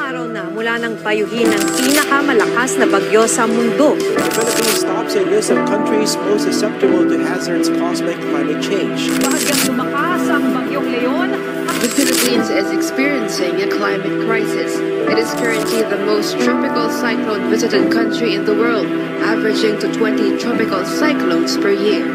araw na mula nang bayuhin ng pinakamalakas na bagyo sa mundo. The Philippines tops a list of countries most susceptible to hazards caused by climate change. Bahagyang tumakas ang bagyong Leon. The Philippines is experiencing a climate crisis. It is currently the most tropical cyclone-visited country in the world, averaging to 20 tropical cyclones per year.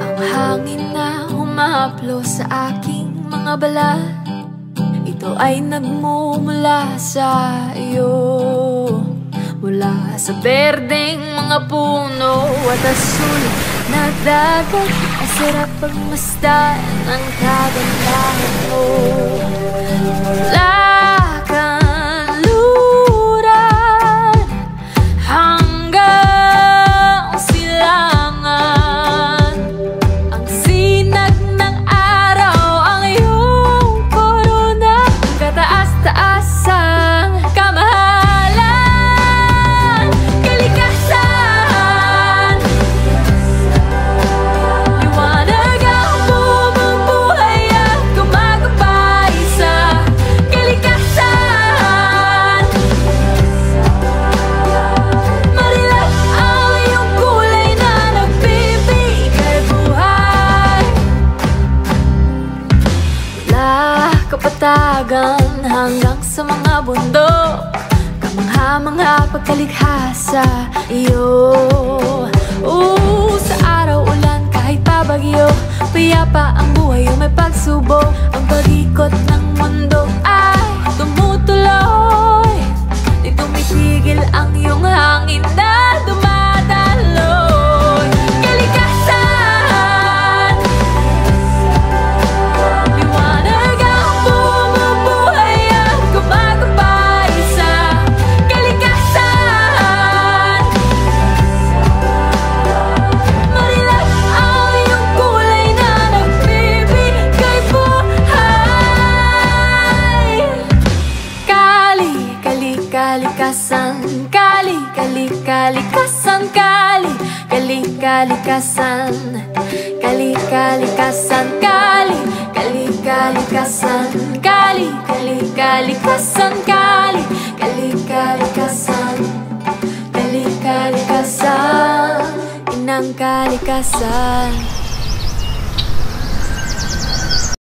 Ang hangin na humahaplo sa aking mga balat, ito ay nagmumula sa iyo. Mula sa berdeng mga puno at asul na dagat, ang sarap pagmasdan ng kagandahan mo. Mula kanluran hanggang silangan, ang sinag ng araw ang iyong korona, kataas-taasang kamahalan, kalikasan. Liwanag ang bumubuhay at gumagabay sa kalikasan. Marilap ang iyong kulay na nagbibigay buhay. Mula kapatagan hanggang sa mga bundok, kamangha-mangha pagkalikha sa iyo. Sa araw ulan kahit pabagyo, payapa ang buhay o may pagsubok. Ang pag-ikot ng mundo ay tumutuloy, di tumitigil ang iyong hangin na dumadaloy. Kalikasan, liwanag ang bumubuhay at gumagabay sa kalikasan. Marilap ang iyong kulay na nagbibigay buhay. Kalikasan, kalikasan, kalikasan, kalikasan, kalikasan, kalikasan, inang kalikasan.